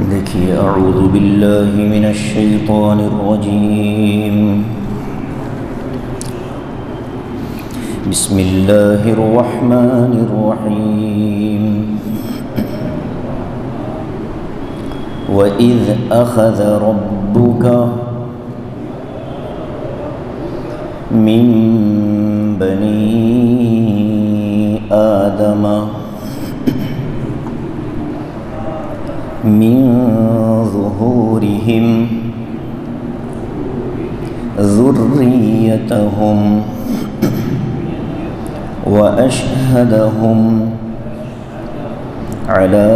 دیکھیے اعوذ باللہ من الشیطان الرجیم بسم اللہ الرحمن الرحیم وَإِذْ أَخَذَ رَبُّكَ مِن بَنِي آدَمَ من ظهورهم ذريتهم وأشهدهم على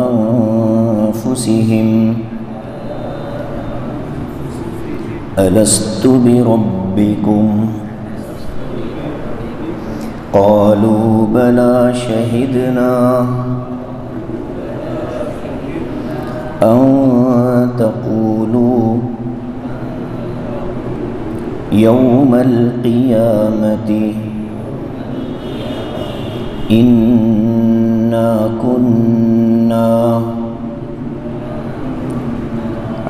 أنفسهم ألست بربكم قالوا بلى شهدنا أن تقولوا يوم القيامة إنا كنا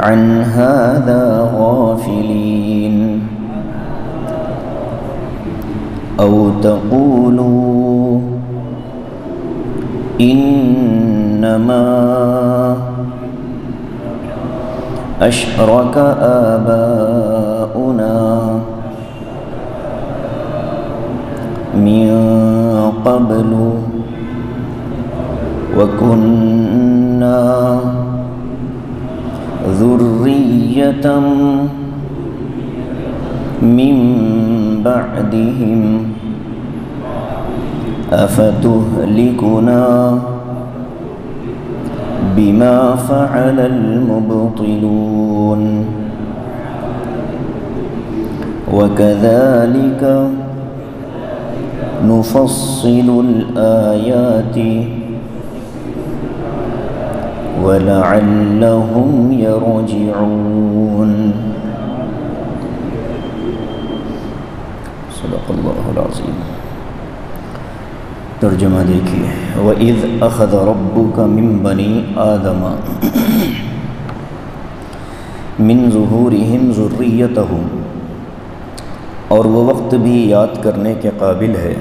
عن هذا غافلين أو تقولوا إنما أشرك آباؤنا من قبل وكنا ذرية من بعدهم أفتهلكنا بما فعل المبطلون وكذلك نفصل الآيات ولعلهم يرجعون صدق اللہ العظیم۔ ترجمہ دیکھیے وَإِذْ أَخَذَ رَبُّكَ مِن بَنِي آدَمَ مِن ظُهُورِهِمْ ذُرِّيَّتَهُمْ، اور وہ وقت بھی یاد کرنے کے قابل ہے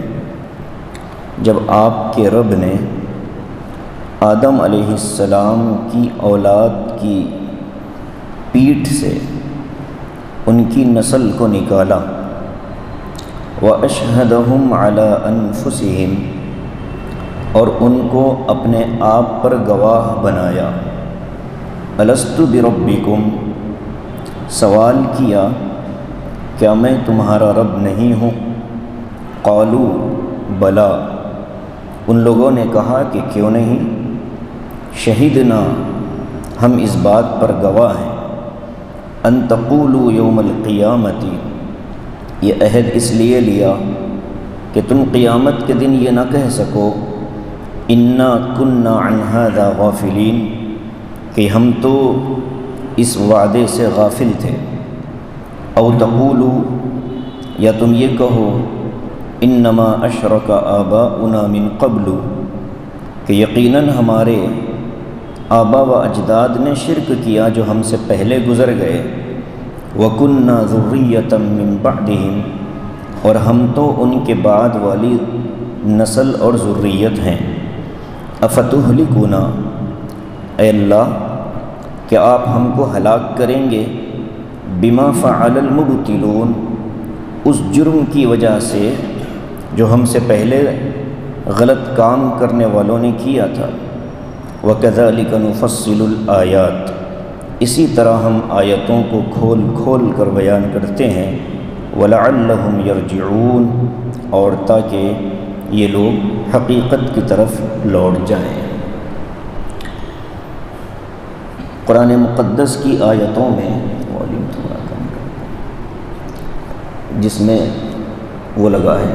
جب آپ کے رب نے آدم علیہ السلام کی اولاد کی پیٹھ سے ان کی نسل کو نکالا وَأَشْهَدَهُمْ عَلَىٰ أَنفُسِهِمْ، اور ان کو اپنے آپ پر گواہ بنایا، الست بربکم، سوال کیا کیا میں تمہارا رب نہیں ہوں؟ قالوا بلا، ان لوگوں نے کہا کہ کیوں نہیں، شہدنا، ہم اس بات پر گواہ ہیں، ان تقولوا یوم القیامت، یہ عہد اس لیے لیا کہ تم قیامت کے دن یہ نہ کہہ سکو انا کنا عن ھذا غافلین، کہ ہم تو اس وعدے سے غافل تھے، او تقولوا، یا تم یہ کہو انما اشرک آباؤنا من قبل، کہ یقیناً ہمارے آبا و اجداد نے شرک کیا جو ہم سے پہلے گزر گئے، وَكُنَّا ذُرِّيَّةً مِّن بَعْدِهِمْ، اور ہم تو ان کے بعد والی نسل اور ذریت ہیں، اَفَتُهْلِكُنَا، اے اللہ کیا آپ ہم کو ہلاک کریں گے، بِمَا فَعَلَ الْمُبْطِلُونَ، اس جرم کی وجہ سے جو ہم سے پہلے غلط کام کرنے والوں نے کیا تھا، وَكَذَلِكَ نُفَصِّلُ الْآيَاتِ، اسی طرح ہم آیتوں کو کھول کھول کر بیان کرتے ہیں، وَلَعَلَّهُمْ يَرْجِعُونَ، اور تاکہ یہ لوگ حقیقت کی طرف لوٹ جائیں۔ قرآن مقدس کی آیتوں میں والیوم تھوڑا کم کرتے ہیں، جس میں وہ لگا ہے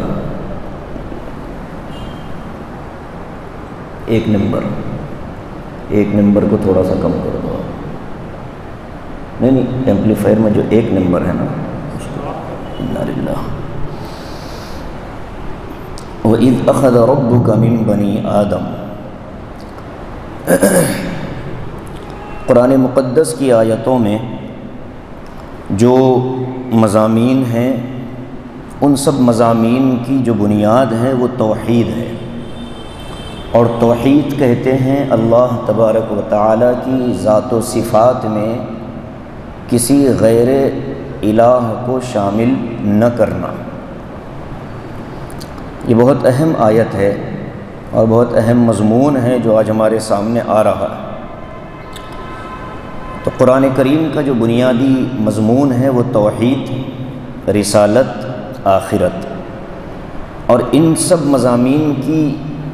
ایک نمبر کو تھوڑا سا کم کر دو، نہیں ایمپلیفائر میں جو ایک نمبر ہے نا اس کو، اِنَّا لِلَّهِ وَإِذْ أَخَذَ رَبُّكَ مِن بَنِي آدَمَ، قرآن مقدس کی آیتوں میں جو مضامین ہیں ان سب مضامین کی جو بنیاد ہے وہ توحید ہے، اور توحید کہتے ہیں اللہ تبارک و تعالیٰ کی ذات و صفات میں کسی غیر الہ کو شامل نہ کرنا۔ یہ بہت اہم آیت ہے اور بہت اہم مضمون ہے جو آج ہمارے سامنے آ رہا ہے۔ تو قرآن کریم کا جو بنیادی مضمون ہے وہ توحید، رسالت، آخرت، اور ان سب مضامین کی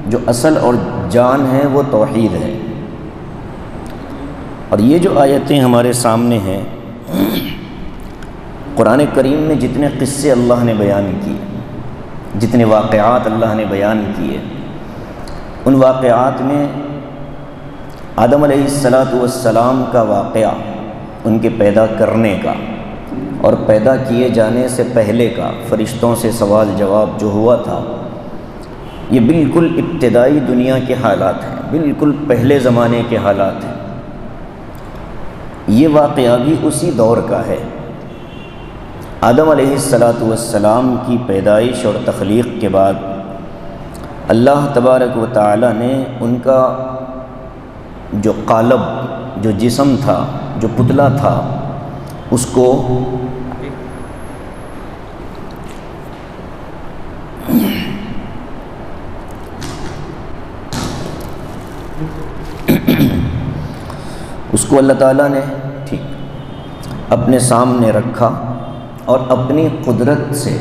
جو اصل اور جان ہے وہ توحید ہے۔ اور یہ جو آیتیں ہمارے سامنے ہیں، قرآن کریم میں جتنے قصے اللہ نے بیان کیے، جتنے واقعات اللہ نے بیان کیے، ان واقعات میں آدم علیہ السلام کا واقعہ، ان کے پیدا کرنے کا اور پیدا کیے جانے سے پہلے کا فرشتوں سے سوال جواب جو ہوا تھا، یہ بالکل ابتدائی دنیا کے حالات ہیں، بالکل پہلے زمانے کے حالات ہیں۔ یہ واقعہ بھی اسی دور کا ہے۔ آدم علیہ السلام کی پیدائش اور تخلیق کے بعد اللہ تبارک و تعالی نے ان کا جو قالب، جو جسم تھا، جو پتلا تھا، اس کو اللہ تعالیٰ نے اپنے سامنے رکھا اور اپنی قدرت سے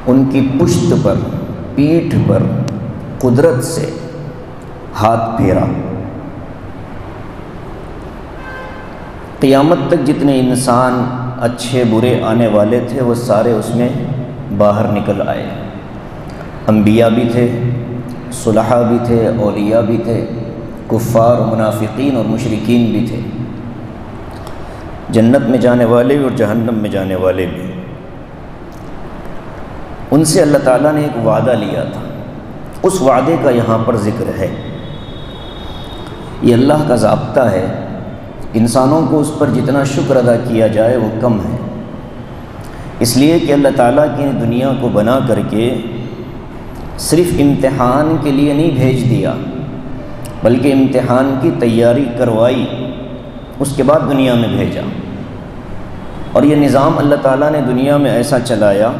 ان کی پشت پر، پیٹھ پر قدرت سے ہاتھ پھیرا۔ قیامت تک جتنے انسان اچھے برے آنے والے تھے وہ سارے اس میں باہر نکل آئے۔ انبیاء بھی تھے، صلحاء بھی تھے، اولیاء بھی تھے، کفار و منافقین اور مشرکین بھی تھے، جنت میں جانے والے اور جہنم میں جانے والے بھی۔ ان سے اللہ تعالیٰ نے ایک وعدہ لیا تھا، اس وعدے کا یہاں پر ذکر ہے۔ یہ اللہ کا ضابطہ ہے، انسانوں کو اس پر جتنا شکر ادا کیا جائے وہ کم ہے، اس لیے کہ اللہ تعالیٰ کی دنیا کو بنا کر کے صرف امتحان کے لیے نہیں بھیج دیا، بلکہ امتحان کی تیاری کروائی، اس کے بعد دنیا میں بھیجا۔ اور یہ نظام اللہ تعالیٰ نے دنیا میں ایسا چلایا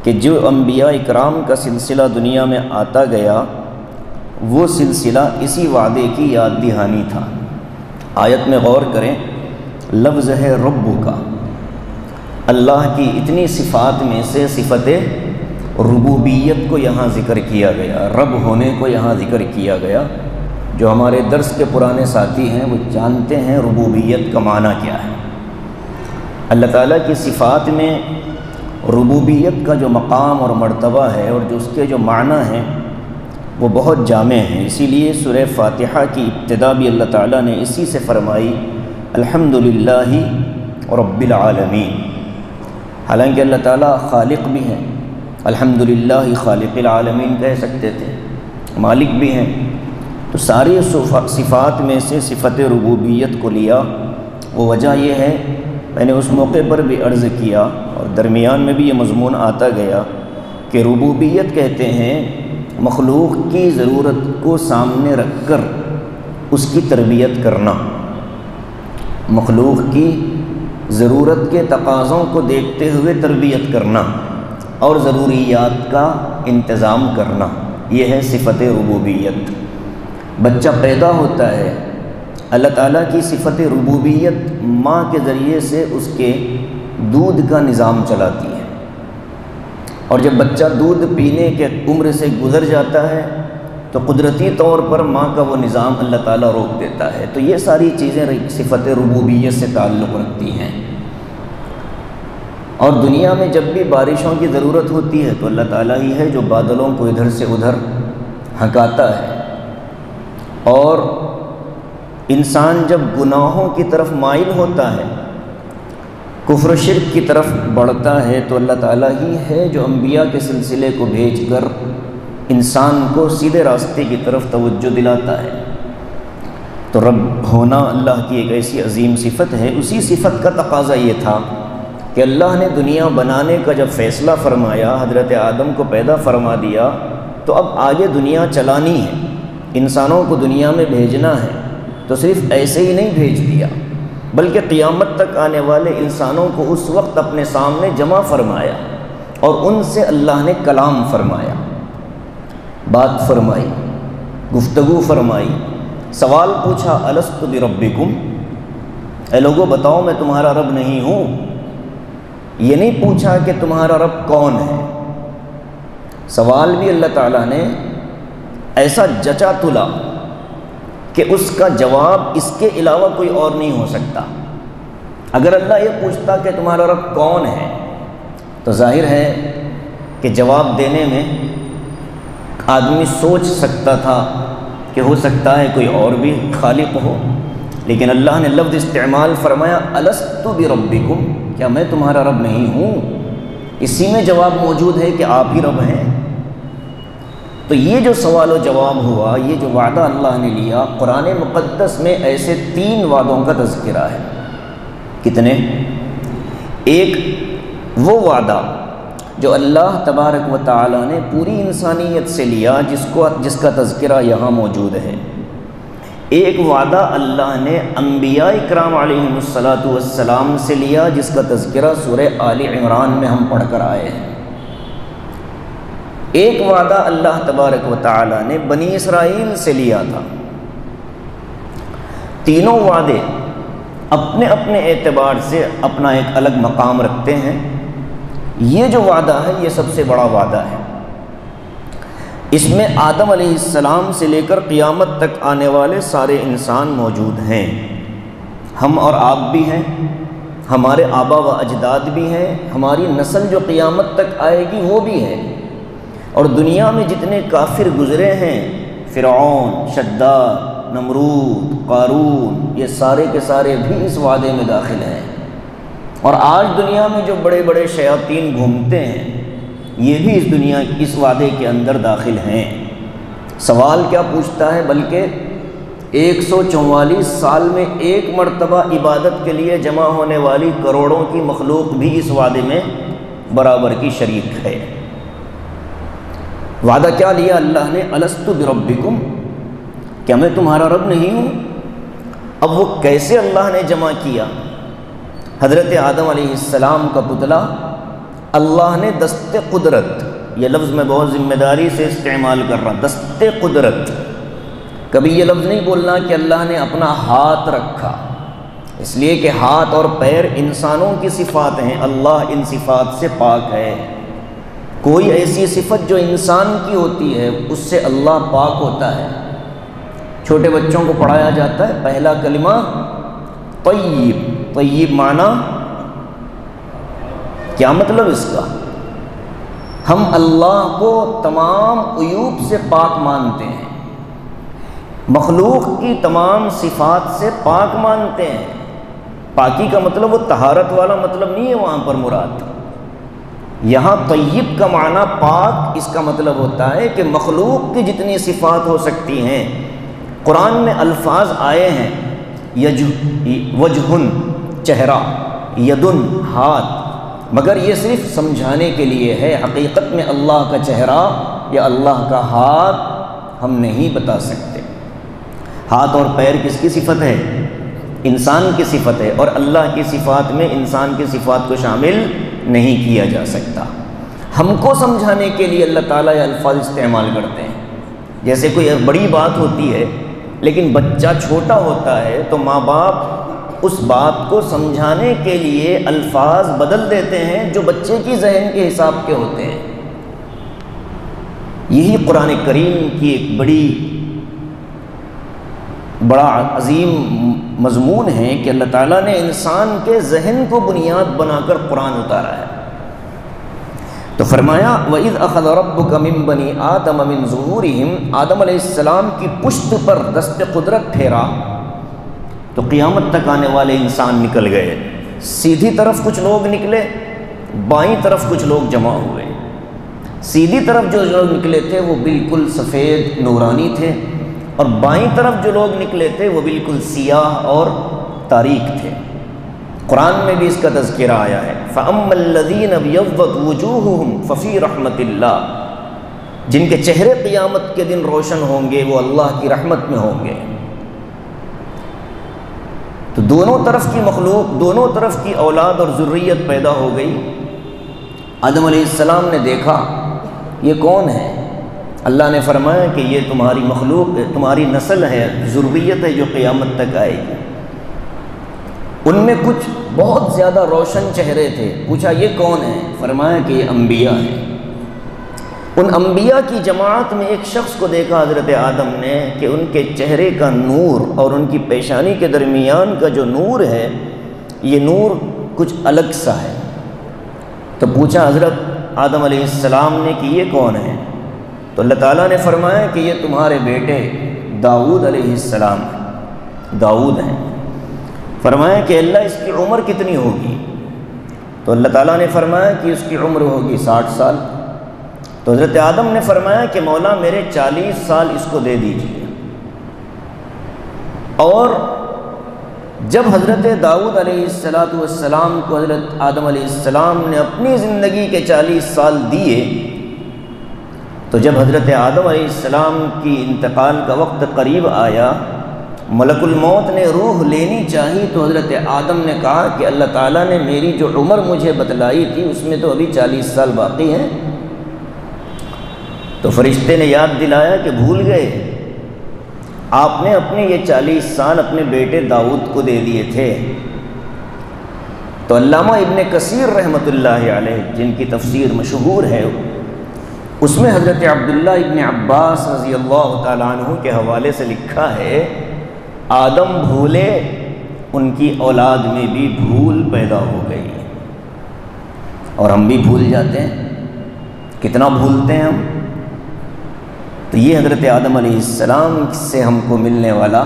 کہ جو انبیاء اکرام کا سلسلہ دنیا میں آتا گیا وہ سلسلہ اسی وعدے کی یاد دہانی تھا۔ آیت میں غور کریں، لفظ ہے رب کا، اللہ کی اتنی صفات میں سے صفت ربوبیت کو یہاں ذکر کیا گیا، رب ہونے کو یہاں ذکر کیا گیا۔ جو ہمارے درس کے پرانے ساتھی ہیں وہ جانتے ہیں ربوبیت کا معنی کیا ہے۔ اللہ تعالیٰ کی صفات میں ربوبیت کا جو مقام اور مرتبہ ہے اور جو اس کے جو معنی ہیں وہ بہت جامع ہیں۔ اسی لیے سورہ فاتحہ کی ابتدا بھی اللہ تعالیٰ نے اسی سے فرمائی، الحمدللہ رب العالمین۔ حالانکہ اللہ تعالیٰ خالق بھی ہیں، الحمدللہ خالق العالمین کہہ سکتے تھے، مالک بھی ہیں۔ تو ساری صفات میں سے صفت ربوبیت کو لیا۔ وہ وجہ یہ ہے، میں نے اس موقع پر بھی عرض کیا اور درمیان میں بھی یہ مضمون آتا گیا کہ ربوبیت کہتے ہیں مخلوق کی ضرورت کو سامنے رکھ کر اس کی تربیت کرنا، مخلوق کی ضرورت کے تقاضوں کو دیکھتے ہوئے تربیت کرنا اور ضروریات کا انتظام کرنا، یہ ہے صفت ربوبیت۔ بچہ پیدا ہوتا ہے، اللہ تعالیٰ کی صفت ربوبیت ماں کے ذریعے سے اس کے دودھ کا نظام چلاتی ہے، اور جب بچہ دودھ پینے کے عمر سے گزر جاتا ہے تو قدرتی طور پر ماں کا وہ نظام اللہ تعالیٰ روک دیتا ہے۔ تو یہ ساری چیزیں صفت ربوبیت سے تعلق رکھتی ہیں۔ اور دنیا میں جب بھی بارشوں کی ضرورت ہوتی ہے تو اللہ تعالیٰ ہی ہے جو بادلوں کو ادھر سے ادھر ہھکاتا ہے، اور انسان جب گناہوں کی طرف مائل ہوتا ہے، کفر و شرک کی طرف بڑھتا ہے، تو اللہ تعالیٰ ہی ہے جو انبیاء کے سلسلے کو بھیج کر انسان کو سیدھے راستے کی طرف توجہ دلاتا ہے۔ تو رب ہونا اللہ کی ایک ایسی عظیم صفت ہے، اسی صفت کا تقاضا یہ تھا کہ اللہ نے دنیا بنانے کا جب فیصلہ فرمایا، حضرت آدم کو پیدا فرما دیا، تو اب آگے دنیا چلانی ہے، انسانوں کو دنیا میں بھیجنا ہے، تو صرف ایسے ہی نہیں بھیج دیا بلکہ قیامت تک آنے والے انسانوں کو اس وقت اپنے سامنے جمع فرمایا اور ان سے اللہ نے کلام فرمایا، بات فرمائی، گفتگو فرمائی، سوال پوچھا، الست بربکم، اے لوگوں بتاؤ میں تمہارا رب نہیں ہوں؟ یہ نہیں پوچھا کہ تمہارا رب کون ہے، سوال بھی اللہ تعالیٰ نے ایسا جچا تلا کہ اس کا جواب اس کے علاوہ کوئی اور نہیں ہو سکتا۔ اگر اللہ یہ پوچھتا کہ تمہارا رب کون ہے تو ظاہر ہے کہ جواب دینے میں آدمی سوچ سکتا تھا کہ ہو سکتا ہے کوئی اور بھی خالق ہو، لیکن اللہ نے لفظ استعمال فرمایا الست بربکم، کیا میں تمہارا رب نہیں ہوں؟ اسی میں جواب موجود ہے کہ آپ ہی رب ہیں۔ تو یہ جو سوال و جواب ہوا، یہ جو وعدہ اللہ نے لیا، قرآن مقدس میں ایسے 3 وعدوں کا تذکرہ ہے۔ کتنے؟ ایک وہ وعدہ جو اللہ تبارک و تعالیٰ نے پوری انسانیت سے لیا، جس کا تذکرہ یہاں موجود ہے۔ ایک وعدہ اللہ نے انبیاء اکرام علیہم السلام سے لیا، جس کا تذکرہ سورہ آل عمران میں ہم پڑھ کر آئے ہیں۔ ایک وعدہ اللہ تبارک و تعالیٰ نے بنی اسرائیل سے لیا تھا۔ تینوں وعدے اپنے اپنے اعتبار سے اپنا ایک الگ مقام رکھتے ہیں۔ یہ جو وعدہ ہے یہ سب سے بڑا وعدہ ہے، اس میں آدم علیہ السلام سے لے کر قیامت تک آنے والے سارے انسان موجود ہیں، ہم اور آپ بھی ہیں، ہمارے آبا و اجداد بھی ہیں، ہماری نسل جو قیامت تک آئے گی وہ بھی ہے، اور دنیا میں جتنے کافر گزرے ہیں، فرعون، شداد، نمرود، قارون، یہ سارے کے سارے بھی اس وعدے میں داخل ہیں۔ اور آج دنیا میں جو بڑے بڑے شیاطین گھومتے ہیں یہ بھی اس وعدے کے اندر داخل ہیں۔ سوال کیا پوچھتا ہے، بلکہ 144 سال میں ایک مرتبہ عبادت کے لیے جمع ہونے والی کروڑوں کی مخلوق بھی اس وعدے میں برابر کی شریک ہے۔ وعدہ کیا لیا اللہ نے؟ الست بربکم، کیا میں تمہارا رب نہیں ہوں؟ اب وہ کیسے اللہ نے جمع کیا؟ حضرت آدم علیہ السلام کا پتلا اللہ نے دست قدرت، یہ لفظ میں بہت ذمہ داری سے استعمال کر رہا، دست قدرت، کبھی یہ لفظ نہیں بولنا کہ اللہ نے اپنا ہاتھ رکھا، اس لیے کہ ہاتھ اور پیر انسانوں کی صفات ہیں، اللہ ان صفات سے پاک ہے۔ کوئی ایسی صفت جو انسان کی ہوتی ہے اس سے اللہ پاک ہوتا ہے۔ چھوٹے بچوں کو پڑھایا جاتا ہے پہلا کلمہ طیب، طیب معنی کیا مطلب اس کا؟ ہم اللہ کو تمام عیوب سے پاک مانتے ہیں، مخلوق کی تمام صفات سے پاک مانتے ہیں۔ پاکی کا مطلب وہ طہارت والا مطلب نہیں ہے وہاں پر مراد، یہاں طیب کا معنی پاک، اس کا مطلب ہوتا ہے کہ مخلوق کی جتنی صفات ہو سکتی ہیں۔ قرآن میں الفاظ آئے ہیں، وجہن چہرہ، یدن ہاتھ، مگر یہ صرف سمجھانے کے لیے ہے، حقیقت میں اللہ کا چہرہ یا اللہ کا ہاتھ ہم نہیں بتا سکتے۔ ہاتھ اور پیر کس کی صفت ہے؟ انسان کی صفت ہے، اور اللہ کی صفات میں انسان کی صفات کو شامل نہیں کیا جا سکتا۔ ہم کو سمجھانے کے لیے اللہ تعالیٰ یہ الفاظ استعمال کرتے ہیں، جیسے کوئی بڑی بات ہوتی ہے لیکن بچہ چھوٹا ہوتا ہے تو ماں باپ اس بات کو سمجھانے کے لیے الفاظ بدل دیتے ہیں جو بچے کی ذہن کے حساب کے ہوتے ہیں۔ یہی قرآن کریم کی ایک بڑا عظیم مضمون ہے کہ اللہ تعالیٰ نے انسان کے ذہن کو بنیاد بنا کر قرآن اتارا ہے۔ تو فرمایا وَإِذْ أَخَذَ رَبُّكَ مِن بَنِي آدَمَ مِن ظُهُورِهِمْ، آدم علیہ السلام کی پشت پر دست قدرت پھیرا تو قیامت تک آنے والے انسان نکل گئے۔ سیدھی طرف کچھ لوگ نکلے، بائیں طرف کچھ لوگ جمع ہوئے۔ سیدھی طرف جو لوگ نکلے تھے وہ بالکل سفید نورانی تھے، اور بائیں طرف جو لوگ نکلے تھے وہ بالکل سیاہ اور تاریک تھے۔ قرآن میں بھی اس کا تذکرہ آیا ہے، فَأَمَّا الَّذِينَ ابْيَضَّتْ وُجُوهُهُمْ فَفِي رَحْمَةِ اللَّهِ، جن کے چہرے قیامت کے دن روشن ہوں گے وہ اللہ کی رحمت میں ہوں گے۔ تو دونوں طرف کی مخلوق، دونوں طرف کی اولاد اور ذریت پیدا ہو گئی۔ آدم علیہ السلام نے دیکھا یہ کون ہے؟ اللہ نے فرمایا کہ یہ تمہاری مخلوق، تمہاری نسل ہے، ذریت ہے جو قیامت تک آئے گی۔ ان میں کچھ بہت زیادہ روشن چہرے تھے، پوچھا یہ کون ہے؟ فرمایا کہ یہ انبیاء ہیں۔ ان انبیاء کی جماعت میں ایک شخص کو دیکھا حضرت آدم نے کہ ان کے چہرے کا نور اور ان کی پیشانی کے درمیان کا جو نور ہے یہ نور کچھ الگ سا ہے۔ تو پوچھا حضرت آدم علیہ السلام نے کہ یہ کون ہے؟ تو اللہ تعالیٰ نے فرمایا کہ یہ تمہارے بیٹے داؤد علیہ السلام ہیں، داؤد ہیں۔ فرمایا کہ اللہ اس کی عمر کتنی ہوگی؟ تو اللہ تعالیٰ نے فرمایا کہ اس کی عمر ہوگی 60 سال۔ تو حضرت آدم نے فرمایا کہ مولا میرے 40 سال اس کو دے دیجیے۔ اور جب حضرت داؤد علیہ السلام کو حضرت آدم علیہ السلام نے اپنی زندگی کے 40 سال دیے، تو جب حضرت آدم علیہ السلام کی انتقال کا وقت قریب آیا، ملک الموت نے روح لینی چاہی، تو حضرت آدم نے کہا کہ اللہ تعالیٰ نے میری جو عمر مجھے بتلائی تھی اس میں تو ابھی 40 سال باقی ہیں۔ تو فرشتے نے یاد دلایا کہ بھول گئے، آپ نے اپنے یہ 40 سال اپنے بیٹے داؤد کو دے دیے تھے۔ تو علامہ ابن کثیر رحمۃ اللہ علیہ جن کی تفسیر مشہور ہے، اس میں حضرت عبداللہ ابن عباس رضی اللہ تعالیٰ عنہ کے حوالے سے لکھا ہے، آدم بھولے ان کی اولاد میں بھی بھول پیدا ہو گئی۔ اور ہم بھی بھول جاتے ہیں، کتنا بھولتے ہیں ہم۔ تو یہ حضرت آدم علیہ السلام سے ہم کو ملنے والا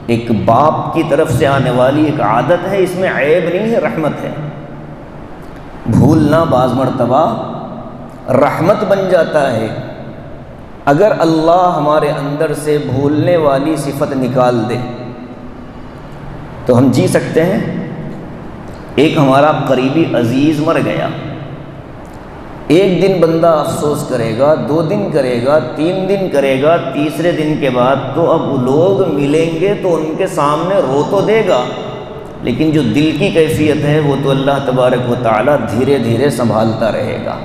ایک باپ کی طرف سے آنے والی ایک عادت ہے، اس میں عیب نہیں ہے، رحمت ہے۔ بھولنا بعض مرتبہ رحمت بن جاتا ہے۔ اگر اللہ ہمارے اندر سے بھولنے والی صفت نکال دے تو ہم جی سکتے ہیں۔ ایک ہمارا قریبی عزیز مر گیا، ایک دن بندہ افسوس کرے گا، 2 دن کرے گا، 3 دن کرے گا، تیسرے دن کے بعد تو اب وہ لوگ ملیں گے تو ان کے سامنے رو تو دے گا، لیکن جو دل کی کیفیت ہے وہ تو اللہ تبارک و تعالیٰ دھیرے دھیرے سنبھالتا رہے گا۔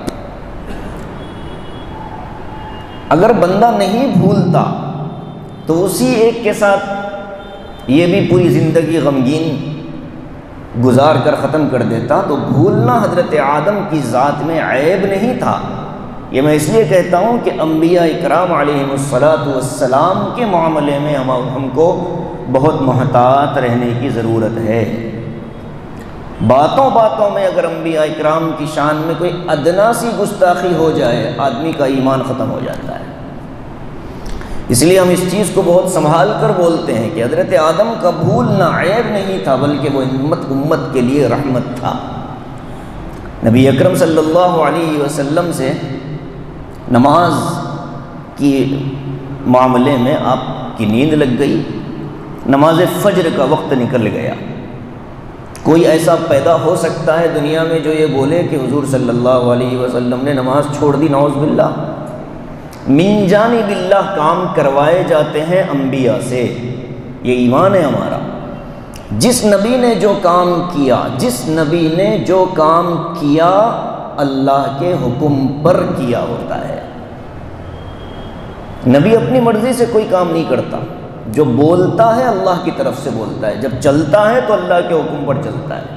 اگر بندہ نہیں بھولتا تو اسی ایک کے ساتھ یہ بھی پوری زندگی غمگین گزار کر ختم کر دیتا۔ تو بھولنا حضرت آدم کی ذات میں عیب نہیں تھا۔ یہ میں اس لیے کہتا ہوں کہ انبیاء اکرام علیہم السلام کے معاملے میں ہم کو بہت محتاط رہنے کی ضرورت ہے۔ باتوں باتوں میں اگر انبیاء اکرام کی شان میں کوئی ادنا سی گستاخی ہو جائے، آدمی کا ایمان ختم ہو جاتا ہے۔ اس لیے ہم اس چیز کو بہت سنبھال کر بولتے ہیں کہ حضرت آدم کا بھولنا عیب نہیں تھا، بلکہ وہ امت کے لیے رحمت تھا۔ نبی اکرم صلی اللہ علیہ وسلم سے نماز کی معاملے میں آپ کی نیند لگ گئی، نماز فجر کا وقت نکل گیا۔ کوئی ایسا پیدا ہو سکتا ہے دنیا میں جو یہ بولے کہ حضور صلی اللہ علیہ وسلم نے نماز چھوڑ دی؟ نعوذ باللہ۔ من جانب اللہ کام کروائے جاتے ہیں انبیاء سے، یہ ایمان ہے ہمارا۔ جس نبی نے جو کام کیا، جس نبی نے جو کام کیا اللہ کے حکم پر کیا ہوتا ہے۔ نبی اپنی مرضی سے کوئی کام نہیں کرتا، جو بولتا ہے اللہ کی طرف سے بولتا ہے، جب چلتا ہے تو اللہ کے حکم پر چلتا ہے۔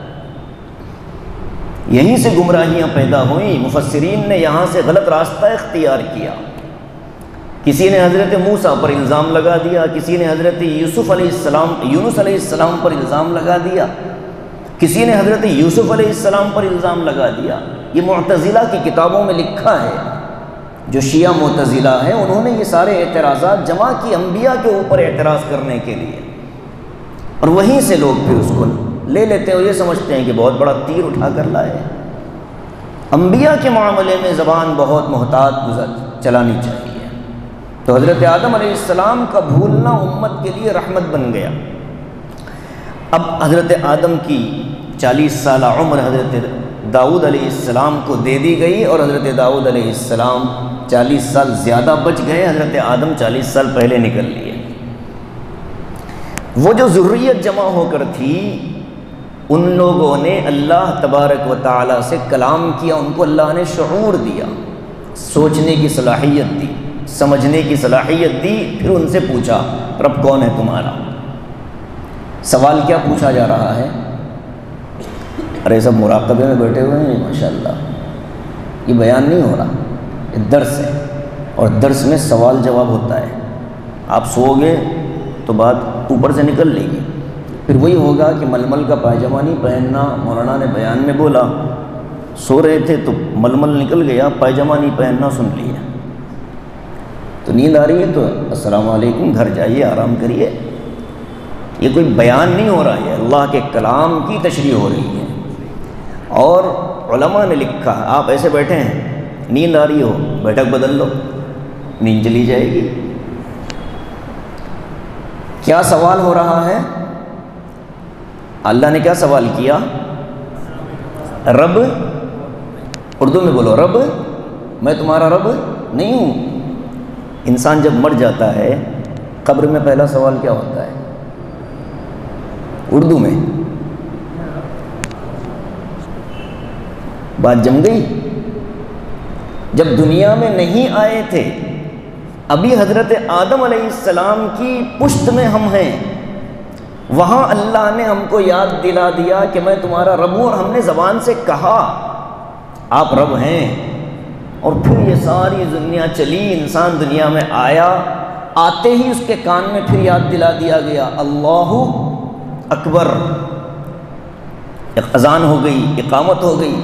یہیں سے گمراہیاں پیدا ہوئیں، مفسرین نے یہاں سے غلط راستہ اختیار کیا۔ کسی نے حضرت موسیٰ پر الزام لگا دیا، کسی نے حضرت یونس علیہ السلام پر الزام لگا دیا، کسی نے حضرت یوسف علیہ السلام پر الزام لگا دیا۔ یہ معتزلہ کی کتابوں میں لکھا ہے، جو شیعہ معتزلہ ہیں انہوں نے یہ سارے اعتراضات جمع کی انبیاء کے اوپر اعتراض کرنے کے لیے، اور وہیں سے لوگ پھر اس کو لے لیتے ہیں اور یہ سمجھتے ہیں کہ بہت بڑا تیر اٹھا کر لائے۔ انبیاء کے معاملے میں زبان بہت محتاط چلانی چاہیے۔ تو حضرت آدم علیہ السلام کا بھولنا امت کے لیے رحمت بن گیا۔ اب حضرت آدم کی 40 سالہ عمر حضرت داؤد علیہ السلام کو دے دی گئی، اور حضرت داؤد علیہ السلام 40 سال زیادہ بچ گئے، حضرت آدم 40 سال پہلے نکل لیے۔ وہ جو ذریت جمع ہو کر تھی، ان لوگوں نے اللہ تبارک و تعالیٰ سے کلام کیا، ان کو اللہ نے شعور دیا، سوچنے کی صلاحیت دی، سمجھنے کی صلاحیت دی۔ پھر ان سے پوچھا رب کون ہے تمہارا؟ سوال کیا پوچھا جا رہا ہے؟ ارے سب مراقبے میں بیٹھے ہوئے ہیں ماشاءاللہ، یہ بیان نہیں ہو رہا، یہ درس ہے، اور درس میں سوال جواب ہوتا ہے۔ آپ سو گے تو بات اوپر سے نکل لے گی، پھر وہی ہوگا کہ ململ کا پائجامہ نہیں پہننا، مولانا نے بیان میں بولا، سو رہے تھے تو ململ نکل گیا، پائجامہ نہیں پہننا سن لیا، تو نیند آ رہی ہے تو السلام علیکم، گھر جائیے آرام کریے۔ یہ کوئی بیان نہیں ہو رہا ہے، اللہ کے کلام کی تشریح ہو رہی ہے۔ اور علماء نے لکھا، آپ ایسے بیٹھے ہیں، نیند آ رہی ہو، بیٹھک بدل لو، نیند چلی جائے گی۔ کیا سوال ہو رہا ہے؟ اللہ نے کیا سوال کیا؟ رب، اردو میں بولو، رب میں تمہارا رب نہیں ہوں۔ انسان جب مر جاتا ہے قبر میں پہلا سوال کیا ہوتا ہے؟ اردو میں بات جم گئی؟ جب دنیا میں نہیں آئے تھے، ابھی حضرت آدم علیہ السلام کی پشت میں ہم ہیں، وہاں اللہ نے ہم کو یاد دلا دیا کہ میں تمہارا رب ہوں، اور ہم نے زبان سے کہا آپ رب ہیں۔ اور پھر یہ ساری دنیا چلی، انسان دنیا میں آیا، آتے ہی اس کے کان میں پھر یاد دلا دیا گیا اللہ اکبر، اذان ہو گئی، اقامت ہو گئی۔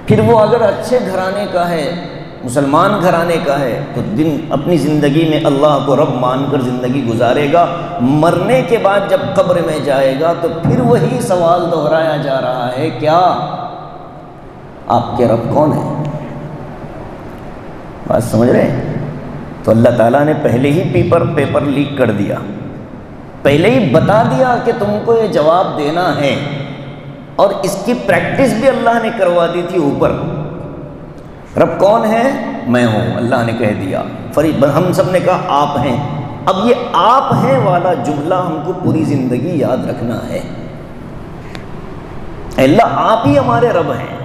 پھر وہ اگر اچھے گھرانے کا ہے، مسلمان گھرانے کا ہے، تو اپنی زندگی میں اللہ کو رب مان کر زندگی گزارے گا۔ مرنے کے بعد جب قبر میں جائے گا تو پھر وہی سوال دہرایا جا رہا ہے، کیا آپ کے رب کون ہیں؟ بات سمجھ رہے ہیں؟ تو اللہ تعالیٰ نے پہلے ہی پیپر لیک کر دیا، پہلے ہی بتا دیا کہ تم کو یہ جواب دینا ہے، اور اس کی پریکٹس بھی اللہ نے کروا دی تھی اوپر۔ رب کون ہے؟ میں ہوں، اللہ نے کہہ دیا۔ ہم سب نے کہا آپ ہیں۔ اب یہ آپ ہیں والا جملہ ہم کو پوری زندگی یاد رکھنا ہے، اللہ آپ ہی ہمارے رب ہیں،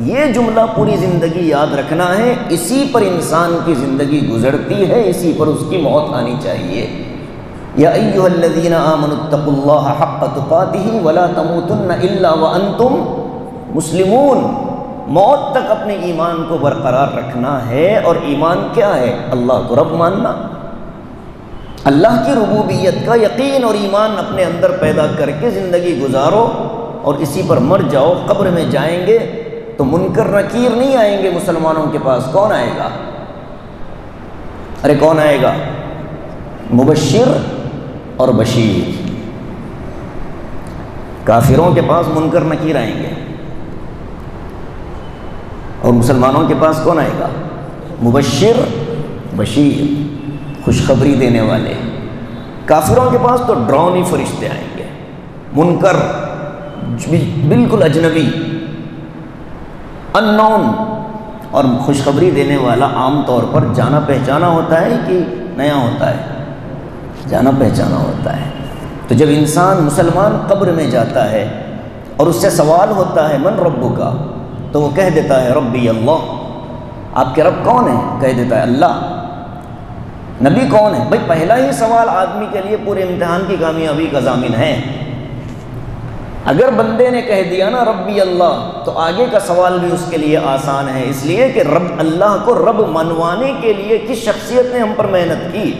یہ جملہ پوری زندگی یاد رکھنا ہے۔ اسی پر انسان کی زندگی گزرتی ہے، اسی پر اس کی موت آنی چاہیے۔ یا ایھا الذین آمنوا اتقوا اللہ حق تقاتہ ولا تموتن الا وانتم مسلمون۔ موت تک اپنے ایمان کو برقرار رکھنا ہے، اور ایمان کیا ہے؟ اللہ کو رب ماننا، اللہ کی ربوبیت کا یقین اور ایمان اپنے اندر پیدا کر کے زندگی گزارو، اور اسی پر مر جاؤ۔ قبر میں جائیں گے تو منکر نکیر نہیں آئیں گے مسلمانوں کے پاس، کون آئے گا؟ ارے کون آئے گا؟ مبشر اور بشیر۔ کافروں کے پاس منکر نکیر آئیں گے، اور مسلمانوں کے پاس کون آئے گا؟ مبشر بشیر، خوشخبری دینے والے۔ کافروں کے پاس تو ڈراؤنی فرشتے آئیں گے، منکر بالکل اجنبی، اننون۔ اور خوشخبری دینے والا عام طور پر جانا پہچانا ہوتا ہے کہ نیا ہوتا ہے؟ جانا پہچانا ہوتا ہے۔ تو جب انسان مسلمان قبر میں جاتا ہے اور اس سے سوال ہوتا ہے من ربک، تو وہ کہہ دیتا ہے ربی اللہ۔ آپ کے رب کون ہیں؟ کہہ دیتا ہے اللہ۔ نبی کون ہے؟ بھائی پہلا ہی سوال آدمی کے لیے پورے امتحان کی کامیابی کا ضامن ہے۔ اگر بندے نے کہہ دیا نا ربی اللہ، تو آگے کا سوال بھی اس کے لیے آسان ہے، اس لیے کہ رب اللہ کو رب منوانے کے لیے کس شخصیت نے ہم پر محنت کی؟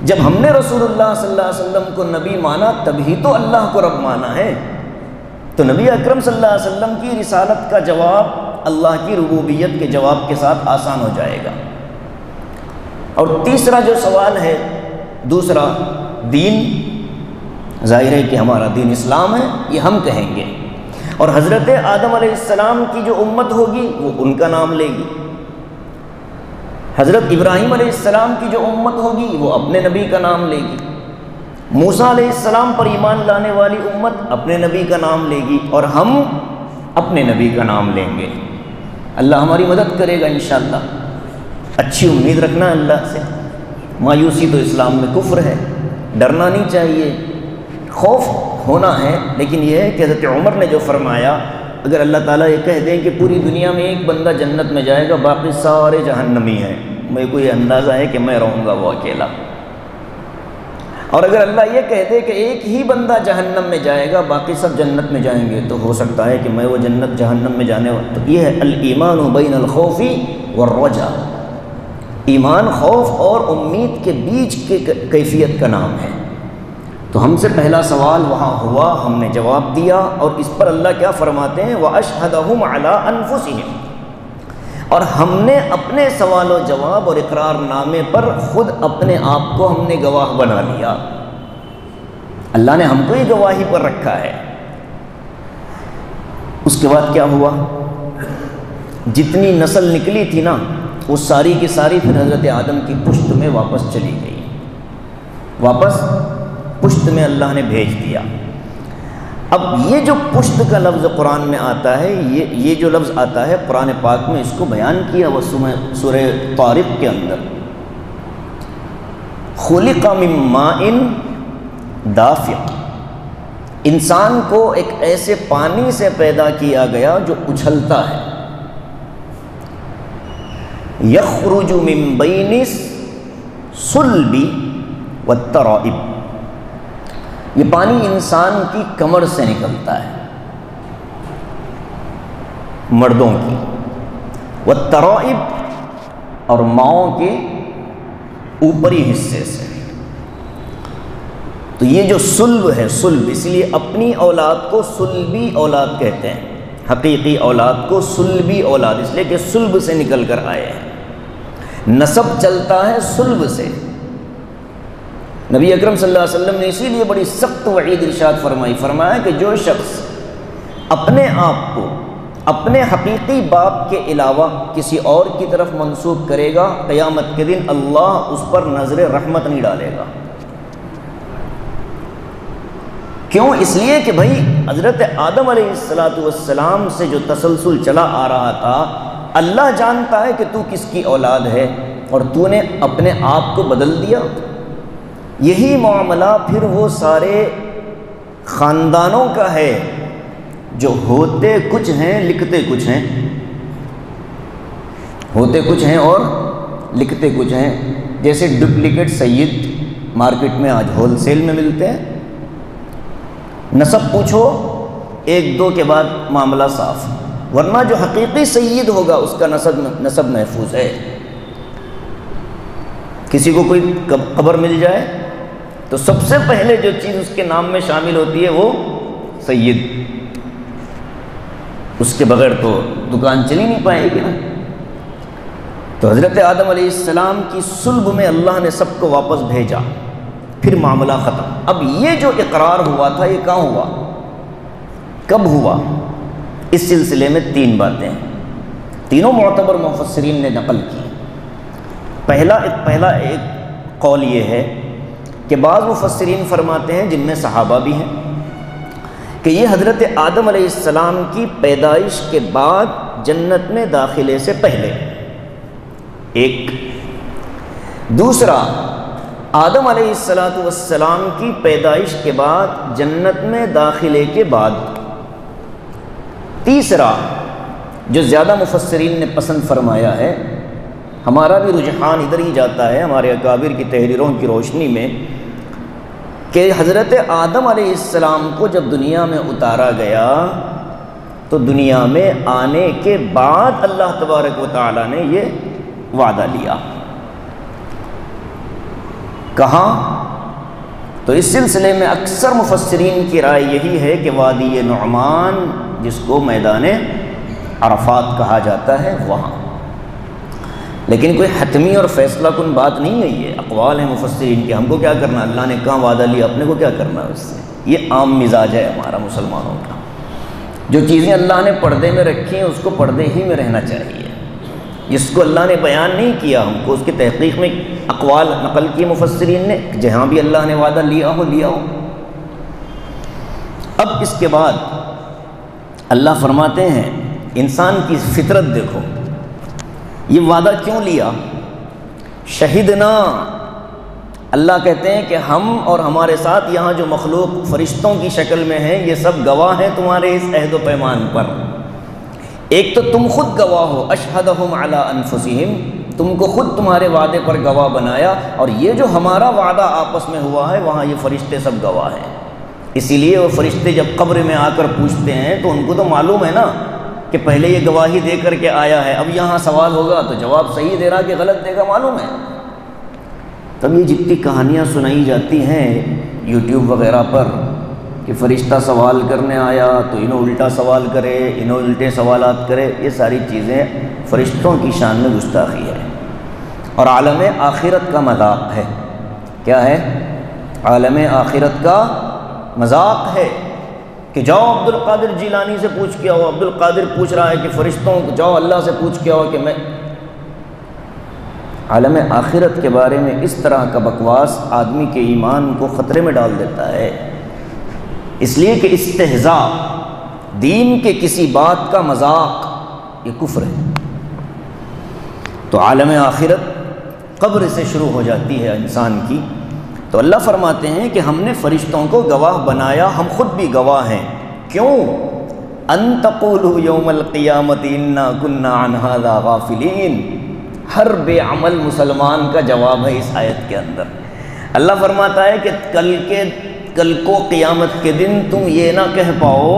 جب ہم نے رسول اللہ صلی اللہ علیہ وسلم کو نبی مانا، تبھی تو اللہ کو رب مانا ہے۔ تو نبی اکرم صلی اللہ علیہ وسلم کی رسالت کا جواب اللہ کی ربوبیت کے جواب کے ساتھ آسان ہو جائے گا۔ اور تیسرا جو سوال ہے، دوسرا دین، ظاہر ہے کہ ہمارا دین اسلام ہے، یہ ہم کہیں گے، اور حضرت آدم علیہ السلام کی جو امت ہوگی وہ ان کا نام لے گی۔ حضرت ابراہیم علیہ السلام کی جو امت ہوگی وہ اپنے نبی کا نام لے گی، موسیٰ علیہ السلام پر ایمان لانے والی امت اپنے نبی کا نام لے گی، اور ہم اپنے نبی کا نام لیں گے۔ اللہ ہماری مدد کرے گا انشاءاللہ۔ اچھی امید رکھنا اللہ سے۔ مایوسی تو اسلام میں کفر ہے، ڈرنا نہیں چاہیے، خوف ہونا ہے، لیکن یہ ہے کہ حضرت عمر نے جو فرمایا، اگر اللہ تعالیٰ یہ کہہ دیں کہ پوری دنیا میں ایک بندہ جنت میں جائے گا، باقی سارے جہنمی ہیں، میرے کو یہ اندازہ ہے کہ میں رہوں گا وہ اکیلا۔ اور اگر اللہ یہ کہہ دے کہ ایک ہی بندہ جہنم میں جائے گا، باقی سب جنت میں جائیں گے، تو ہو سکتا ہے کہ میں وہ جنت جہنم میں جانے والا۔ تو یہ ہے الایمان بین الخوف والرجا، ایمان خوف اور امید کے بیچ کی کیفیت کا نام ہے۔ تو ہم سے پہلا سوال وہاں ہوا، ہم نے جواب دیا، اور اس پر اللہ کیا فرماتے ہیں؟ وَأَشْهَدَهُمْ عَلَىٰ أَنفُسِهِمْ، اور ہم نے اپنے سوال و جواب اور اقرار نامے پر خود اپنے آپ کو ہم نے گواہ بنا لیا۔ اللہ نے ہم کو ہی گواہی پر رکھا ہے۔ اس کے بعد کیا ہوا؟ جتنی نسل نکلی تھی نا، وہ ساری کی ساری پھر حضرت آدم کی پشت میں واپس چلی گئی، واپس پشت میں اللہ نے بھیج دیا۔ اب یہ جو پشت کا لفظ قرآن میں آتا ہے، یہ جو لفظ آتا ہے قرآن پاک میں، اس کو بیان کیا وہ سورہ طارق کے اندر، خلق من ماء دافق، انسان کو ایک ایسے پانی سے پیدا کیا گیا جو اچھلتا ہے، یخرج من بین الصلب والترائب، یہ پانی انسان کی کمر سے نکلتا ہے، مردوں کی، والترائب، اور ماؤں کے اوپری حصے سے۔ تو یہ جو صلب ہے، صلب اس لیے اپنی اولاد کو صلبی اولاد کہتے ہیں، حقیقی اولاد کو صلبی اولاد اس لیے کہ صلب سے نکل کر آئے ہیں، نسب چلتا ہے صلب سے۔ نبی اکرم صلی اللہ علیہ وسلم نے اسی لیے بڑی سخت وعید ارشاد فرمایا کہ جو شخص اپنے آپ کو اپنے حقیقی باپ کے علاوہ کسی اور کی طرف منسوب کرے گا، قیامت کے دن اللہ اس پر نظر رحمت نہیں ڈالے گا۔ کیوں؟ اس لیے کہ بھائی حضرت آدم علیہ السلام سے جو تسلسل چلا آ رہا تھا، اللہ جانتا ہے کہ تو کس کی اولاد ہے، اور تو نے اپنے آپ کو بدل دیا۔ یہی معاملہ پھر وہ سارے خاندانوں کا ہے جو ہوتے کچھ ہیں لکھتے کچھ ہیں، ہوتے کچھ ہیں اور لکھتے کچھ ہیں۔ جیسے ڈپلیکیٹ سید مارکیٹ میں آج ہول سیل میں ملتے ہیں، نسب پوچھو ایک دو کے بعد معاملہ صاف، ورنہ جو حقیقی سید ہوگا اس کا نسب محفوظ ہے۔ کسی کو کوئی قبر مل جائے تو سب سے پہلے جو چیز اس کے نام میں شامل ہوتی ہے وہ سید، اس کے بغیر تو دکان چلی نہیں پائے گی نا۔ تو حضرت آدم علیہ السلام کی صلب میں اللہ نے سب کو واپس بھیجا، پھر معاملہ ختم۔ اب یہ جو اقرار ہوا تھا یہ کہاں ہوا، کب ہوا؟ اس سلسلے میں تین باتیں ہیں، تینوں معتبر مفسرین نے نقل کی۔ پہلا ایک قول یہ ہے کہ بعض مفسرین فرماتے ہیں، جن میں صحابہ بھی ہیں، کہ یہ حضرت آدم علیہ السلام کی پیدائش کے بعد جنت میں داخلے سے پہلے ایک، دوسرا آدم علیہ السلام کی پیدائش کے بعد جنت میں داخلے کے بعد، تیسرا جو زیادہ مفسرین نے پسند فرمایا ہے، ہمارا بھی رجحان ادھر ہی جاتا ہے ہمارے اکابر کی تحریروں کی روشنی میں، کہ حضرت آدم علیہ السلام کو جب دنیا میں اتارا گیا تو دنیا میں آنے کے بعد اللہ تبارک و تعالیٰ نے یہ وعدہ لیا۔ کہاں؟ تو اس سلسلے میں اکثر مفسرین کی رائے یہی ہے کہ وادی نعمان، جس کو میدان عرفات کہا جاتا ہے، وہاں۔ لیکن کوئی حتمی اور فیصلہ کن بات نہیں ہے، یہ اقوال ہیں مفسرین کے، ہم کو کیا کرنا، اللہ نے کہاں وعدہ لیا، اپنے کو کیا کرنا اس سے۔ یہ عام مزاج ہے ہمارا مسلمانوں کا، جو چیزیں اللہ نے پردے میں رکھی ہیں اس کو پردے ہی میں رہنا چاہیے۔ جس کو اللہ نے بیان نہیں کیا ہم کو، اس کی تحقیق میں اقوال نقل کی مفسرین نے، جہاں بھی اللہ نے وعدہ لیا ہو۔ اب اس کے بعد اللہ فرماتے ہیں انسان کی فطرت دیکھو، یہ وعدہ کیوں لیا؟ شہدنا، اللہ کہتے ہیں کہ ہم اور ہمارے ساتھ یہاں جو مخلوق فرشتوں کی شکل میں ہیں یہ سب گواہ ہیں تمہارے اس عہد و پیمان پر۔ ایک تو تم خود گواہ ہو، اشہدہم علی انفسہم، تم کو خود تمہارے وعدے پر گواہ بنایا، اور یہ جو ہمارا وعدہ آپس میں ہوا ہے وہاں یہ فرشتے سب گواہ ہیں۔ اسی لیے وہ فرشتے جب قبر میں آ کر پوچھتے ہیں تو ان کو تو معلوم ہے نا کہ پہلے یہ گواہی دے کر کے آیا ہے، اب یہاں سوال ہوگا تو جواب صحیح دے رہا کہ غلط دے گا معلوم ہے۔ تب یہ جتنی کہانیاں سنائی جاتی ہیں یوٹیوب وغیرہ پر کہ فرشتہ سوال کرنے آیا تو انہوں الٹا سوال کرے، انہوں الٹے سوالات کرے، یہ ساری چیزیں فرشتوں کی شان میں گستاخی ہے اور عالم آخرت کا مذاق ہے۔ کیا ہے؟ عالم آخرت کا مذاق ہے کہ جاؤ عبد القادر جیلانی سے پوچھ کے آؤ، عبد القادر پوچھ رہا ہے کہ فرشتوں جاؤ اللہ سے پوچھ کے آؤ کہ میں۔ عالم آخرت کے بارے میں اس طرح کا بکواس آدمی کے ایمان کو خطرے میں ڈال دیتا ہے، اس لیے کہ استہزاء، دین کے کسی بات کا مذاق، یہ کفر ہے۔ تو عالم آخرت قبر سے شروع ہو جاتی ہے انسان کی۔ تو اللہ فرماتے ہیں کہ ہم نے فرشتوں کو گواہ بنایا، ہم خود بھی گواہ ہیں۔ کیوں؟ ان تقولوا یوم القیامت انا کنا عن ھذا غافلین، ہر بے عمل مسلمان کا جواب ہے اس آیت کے اندر۔ اللہ فرماتا ہے کہ کل کو قیامت کے دن تم یہ نہ کہہ پاؤ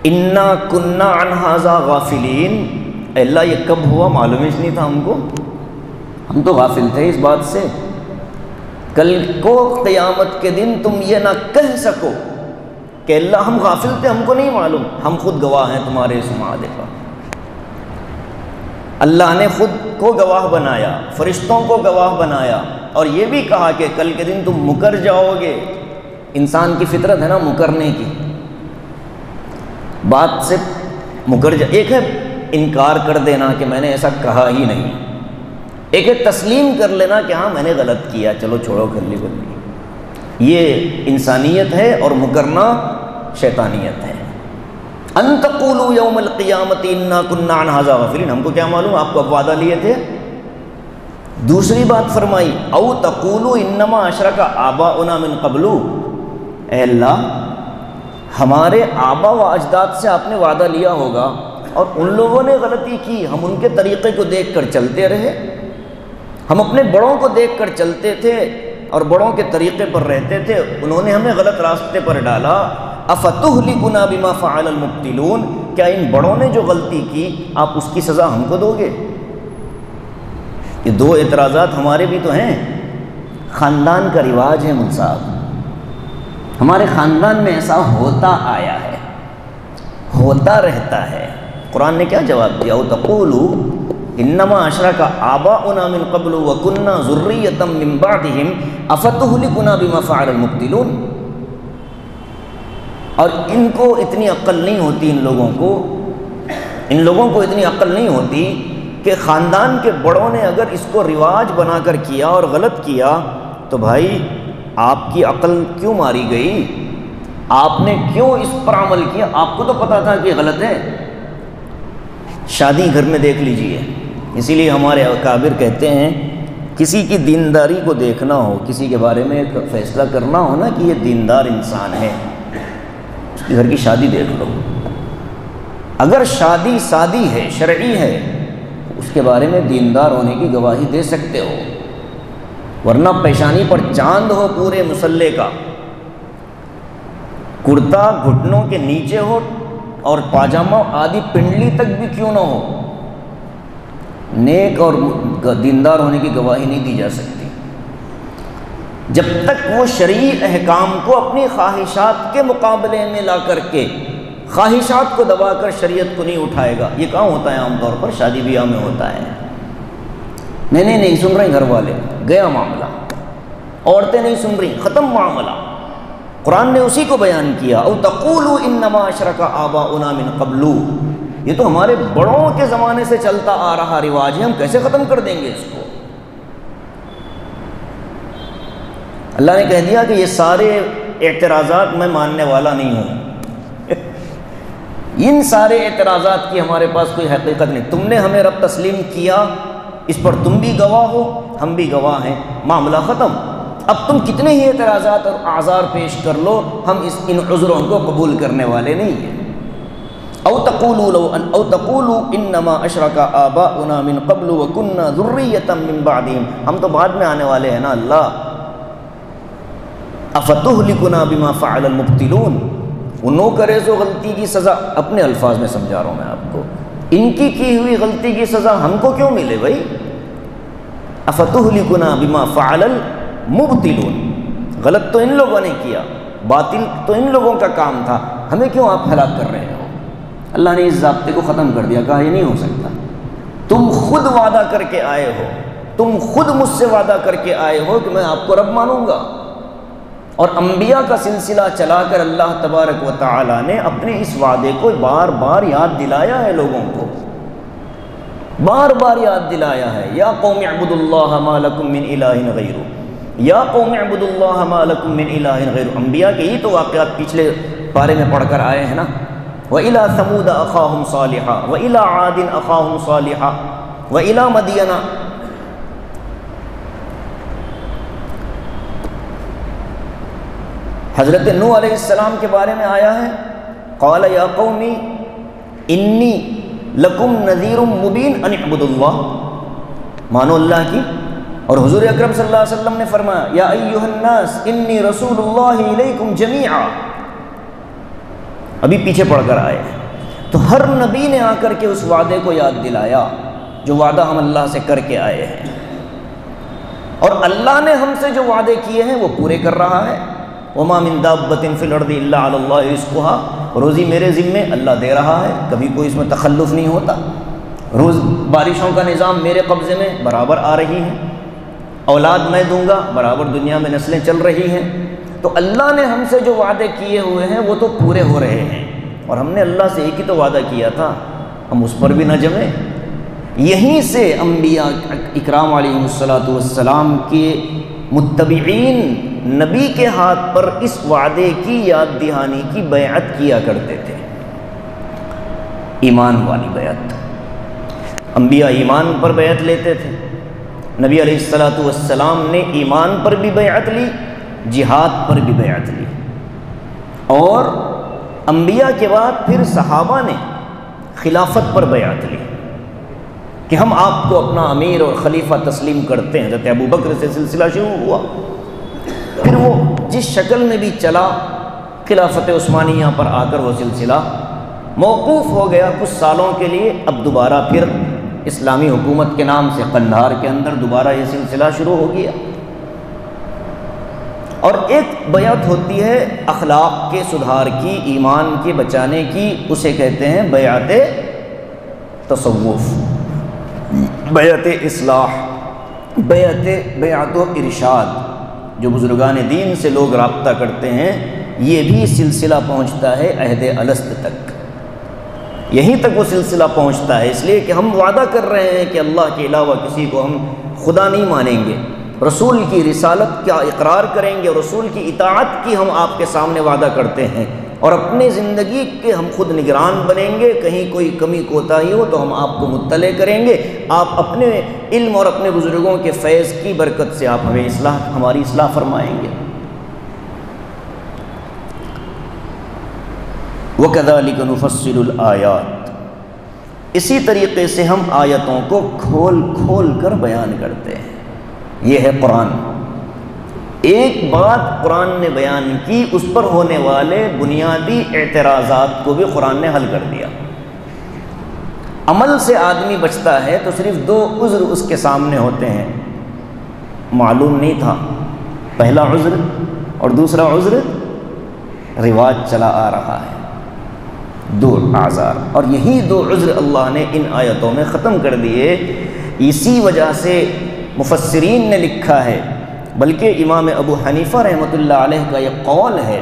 انا کنا عن ھذا غافلین، اے اللہ یہ کب ہوا معلوم ہی نہیں تھا ہم کو، ہم تو غافل تھے اس بات سے۔ کل کو قیامت کے دن تم یہ نہ کہہ سکو کہ اللہ ہم غافل تھے، ہم کو نہیں معلوم، ہم خود گواہ ہیں تمہارے اس وعدے پر۔ اللہ نے خود کو گواہ بنایا، فرشتوں کو گواہ بنایا، اور یہ بھی کہا کہ کل کے دن تم مکر جاؤ گے۔ انسان کی فطرت ہے نا مکرنے کی، بات سے ایک ہے انکار کر دینا کہ میں نے ایسا کہا ہی نہیں، ایک ہے تسلیم کر لینا کہ ہاں میں نے غلط کیا، چلو چھوڑو کلی بلی، یہ انسانیت ہے اور مکرنا شیطانیت ہے۔ ان تقولوا یوم القیامت انا کنا عن ھذا غافلین، ہم کو کیا معلوم، آپ کو اب وعدہ لیے تھے۔ دوسری بات فرمائی او تقولوا انما اشرک آباؤنا من قبل، اے اللہ ہمارے آبا و اجداد سے آپ نے وعدہ لیا ہوگا اور ان لوگوں نے غلطی کی، ہم ان کے طریقے کو دیکھ کر چلتے رہے، ہم اپنے بڑوں کو دیکھ کر چلتے تھے اور بڑوں کے طریقے پر رہتے تھے، انہوں نے ہمیں غلط راستے پر ڈالا۔ افتہلکنا بما فعل المبطلون، کیا ان بڑوں نے جو غلطی کی آپ اس کی سزا ہم کو دو گے؟ یہ دو اعتراضات ہمارے بھی تو ہیں، خاندان کا رواج ہے مل صاحب، ہمارے خاندان میں ایسا ہوتا آیا ہے، ہوتا رہتا ہے۔ قرآن نے کیا جواب دیا؟ او تقولوا انما اشرک آباؤنا من قبل وکنا ذریۃ من بعدہم افتہلکنا بما فعل المبطلون۔ اور ان کو اتنی عقل نہیں ہوتی، ان لوگوں کو اتنی عقل نہیں ہوتی کہ خاندان کے بڑوں نے اگر اس کو رواج بنا کر کیا اور غلط کیا تو بھائی آپ کی عقل کیوں ماری گئی؟ آپ نے کیوں اس پر عمل کیا؟ آپ کو تو پتا تھا کہ غلط ہے۔ شادی گھر میں دیکھ لیجئے، اسی لیے ہمارے اکابر کہتے ہیں کسی کی دینداری کو دیکھنا ہو، کسی کے بارے میں ایک فیصلہ کرنا ہو نا کہ یہ دیندار انسان ہے، اس کے گھر کی شادی دیکھ لو، اگر شادی سادی ہے، شرعی ہے، اس کے بارے میں دیندار ہونے کی گواہی دے سکتے ہو، ورنہ پیشانی پر چاند ہو پورے مسلح کا، کرتا گھٹنوں کے نیچے ہو اور پاجامہ آدھی پنڈلی تک بھی کیوں نہ ہو، نیک اور دیندار ہونے کی گواہی نہیں دی جا سکتی جب تک وہ شرعی احکام کو اپنی خواہشات کے مقابلے میں لا کر کے خواہشات کو دبا کر شریعت کو نہیں اٹھائے گا۔ یہ کہاں ہوتا ہے؟ عام طور پر شادی بیاہ میں ہوتا ہے۔ نہیں سن رہے گھر والے، گیا معاملہ، عورتیں نہیں سن رہی، ختم معاملہ۔ قرآن نے اسی کو بیان کیا، او تقولوا انما اشرک آباؤنا من قبل، یہ تو ہمارے بڑوں کے زمانے سے چلتا آ رہا رواج ہے، ہم کیسے ختم کر دیں گے اس کو؟ اللہ نے کہہ دیا کہ یہ سارے اعتراضات میں ماننے والا نہیں ہوں ان سارے اعتراضات کی ہمارے پاس کوئی حقیقت نہیں، تم نے ہمیں رب تسلیم کیا، اس پر تم بھی گواہ ہو، ہم بھی گواہ ہیں، معاملہ ختم۔ اب تم کتنے ہی اعتراضات اور اعذار پیش کر لو، ہم ان عذروں کو قبول کرنے والے نہیں ہیں۔ او تقولوا انما اشرک آباؤنا من قبل وكنا ذریۃ من بعدهم، ہم تو بعد میں آنے والے ہیں نا اللہ۔ افتہلکنا بما فعل المبطلون، ان نو کرے سو غلطی کی سزا، اپنے الفاظ میں سمجھا رہا ہوں میں آپ کو، ان کی ہوئی غلطی کی سزا ہم کو کیوں ملے بھائی؟ افتہلکنا بما فعل المبطلون، غلط تو ان لوگوں نے کیا، باطل تو ان لوگوں کا کام تھا، ہمیں کیوں آپ ہلاک کر رہے ہو؟ اللہ نے اس ضابطے کو ختم کر دیا، کہا یہ نہیں ہو سکتا، تم خود وعدہ کر کے آئے ہو، تم خود مجھ سے وعدہ کر کے آئے ہو کہ میں آپ کو رب مانوں گا، اور انبیاء کا سلسلہ چلا کر اللہ تبارک و تعالی نے اپنے اس وعدے کو بار بار یاد دلایا ہے، لوگوں کو بار بار یاد دلایا ہے۔ یا قوم اعبدوا اللہ ما لکم من الہ غیرہ، یا قوم اعبدوا اللہ ما لکم من الہ غیرہ، انبیاء کے ہی تو واقعات پچھلے پارے میں پڑھ کر آئے ہیں نا۔ وَإِلَىٰ ثَمُودَ أَخَاهُمْ صَالِحًا وَإِلَىٰ عَادٍ أَخَاهُمْ صَالِحًا وَإِلَىٰ مَدْيَنَ، حضرت نوح علیہ السلام کے بارے میں آیا ہے، قَالَ يَا قَوْمِ إِنِّي لَكُمْ نَذِيرٌ مُّبِينٌ أَنِ اعْبُدُوا اللَّهَ، مانو اللہ کی۔ اور حضور اکرم صلی اللہ علیہ وسلم نے فرمایا یا ایھا الناس انی رسول اللہ الیکم جمیعا، ابھی پیچھے پڑھ کر آئے ہیں۔ تو ہر نبی نے آ کر کے اس وعدے کو یاد دلایا جو وعدہ ہم اللہ سے کر کے آئے ہیں، اور اللہ نے ہم سے جو وعدے کیے ہیں وہ پورے کر رہا ہے۔ وما من دابۃ فی الارض الا علی اللہ رزقها، روزی میرے ذمے اللہ دے رہا ہے، کبھی کوئی اس میں تخلف نہیں ہوتا، روز بارشوں کا نظام میرے قبضے میں برابر آ رہی ہے، اولاد میں دوں گا، برابر دنیا میں نسلیں چل رہی ہیں۔ تو اللہ نے ہم سے جو وعدے کیے ہوئے ہیں وہ تو پورے ہو رہے ہیں، اور ہم نے اللہ سے ایک ہی تو وعدہ کیا تھا، ہم اس پر بھی نہ جمیں۔ یہیں سے انبیاء اکرام علیہم السلام کے متبعین نبی کے ہاتھ پر اس وعدے کی یاد دہانی کی بیعت کیا کرتے تھے، ایمان والی بیعت۔ انبیاء ایمان پر بیعت لیتے تھے، نبی علیہ السلام نے ایمان پر بھی بیعت لی، جہاد پر بھی بیعت لی، اور انبیاء کے بعد پھر صحابہ نے خلافت پر بیعت لی کہ ہم آپ کو اپنا امیر اور خلیفہ تسلیم کرتے ہیں۔ حضرت ابو بکر سے سلسلہ شروع ہوا، پھر وہ جس شکل میں بھی چلا، خلافت عثمانیہ پر آ کر وہ سلسلہ موقوف ہو گیا کچھ سالوں کے لیے، اب دوبارہ پھر اسلامی حکومت کے نام سے قندھار کے اندر دوبارہ یہ سلسلہ شروع ہو گیا۔ اور ایک بیعت ہوتی ہے اخلاق کے سدھار کی، ایمان کے بچانے کی، اسے کہتے ہیں بیعت تصوف، بیعت اصلاح، بیعت و ارشاد۔ جو بزرگان دین سے لوگ رابطہ کرتے ہیں، یہ بھی سلسلہ پہنچتا ہے عہد الست تک، یہیں تک وہ سلسلہ پہنچتا ہے، اس لیے کہ ہم وعدہ کر رہے ہیں کہ اللہ کے علاوہ کسی کو ہم خدا نہیں مانیں گے، رسول کی رسالت کا اقرار کریں گے، اور رسول کی اطاعت کی ہم آپ کے سامنے وعدہ کرتے ہیں، اور اپنی زندگی کے ہم خود نگران بنیں گے، کہیں کوئی کمی کوتاہی ہو تو ہم آپ کو مطلع کریں گے، آپ اپنے علم اور اپنے بزرگوں کے فیض کی برکت سے آپ ہمیں ہماری اصلاح فرمائیں گے۔ وَكَذَلِكَ نُفَصِّلُ الْآيَاتِ، اسی طریقے سے ہم آیتوں کو کھول کھول کر بیان کرتے ہیں۔ یہ ہے قرآن، ایک بات قرآن نے بیان کی، اس پر ہونے والے بنیادی اعتراضات کو بھی قرآن نے حل کر دیا۔ عمل سے آدمی بچتا ہے تو صرف دو عذر اس کے سامنے ہوتے ہیں، معلوم نہیں تھا، پہلا عذر، اور دوسرا عذر رواج چلا آ رہا ہے، دو اعذار، اور یہی دو عذر اللہ نے ان آیتوں میں ختم کر دیے۔ اسی وجہ سے مفسرین نے لکھا ہے، بلکہ امام ابو حنیفہ رحمۃ اللہ علیہ کا یہ قول ہے،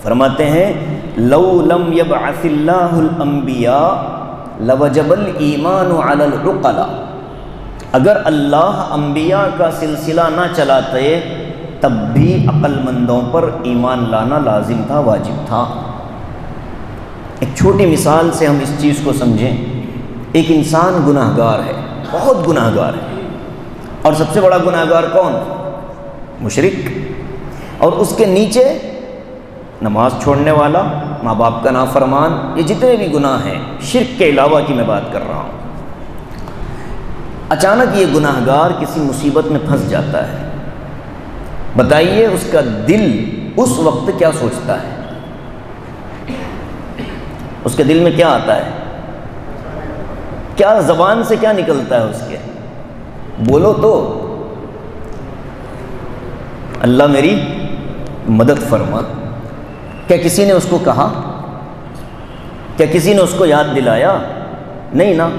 فرماتے ہیں لو لم یبعث اللہ الانبیاء لوجب الایمان علی العقلاء، اگر اللہ انبیاء کا سلسلہ نہ چلاتے تب بھی عقل مندوں پر ایمان لانا لازم تھا، واجب تھا۔ ایک چھوٹی مثال سے ہم اس چیز کو سمجھیں۔ ایک انسان گناہ گار ہے، بہت گناہ گار ہے، اور سب سے بڑا گناہ گار کون؟ مشرک، اور اس کے نیچے نماز چھوڑنے والا، ماں باپ کا نافرمان، یہ جتنے بھی گناہ ہیں شرک کے علاوہ کی میں بات کر رہا ہوں۔ اچانک یہ گناہ گار کسی مصیبت میں پھنس جاتا ہے، بتائیے اس کا دل اس وقت کیا سوچتا ہے؟ اس کے دل میں کیا آتا ہے؟ کیا زبان سے کیا نکلتا ہے اس کے؟ بولو تو، اللہ میری مدد فرما۔ کیا کسی نے اس کو کہا؟ کیا کسی نے اس کو یاد دلایا؟ نہیں نا۔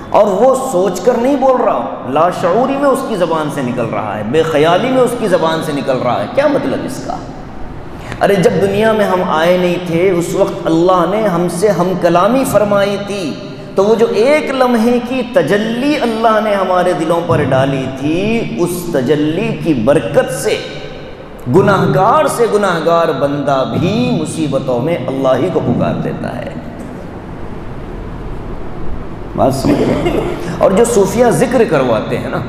اور وہ سوچ کر نہیں بول رہا، لاشعوری میں اس کی زبان سے نکل رہا ہے، بے خیالی میں اس کی زبان سے نکل رہا ہے۔ کیا مطلب اس کا؟ ارے جب دنیا میں ہم آئے نہیں تھے اس وقت اللہ نے ہم سے ہم کلامی فرمائی تھی، تو وہ جو ایک لمحے کی تجلی اللہ نے ہمارے دلوں پر ڈالی تھی، اس تجلی کی برکت سے گناہ گار سے گناہ گار بندہ بھی مصیبتوں میں اللہ ہی کو پکار دیتا ہے۔ بات سمجھ۔ اور جو صوفیہ ذکر کرواتے ہیں نا،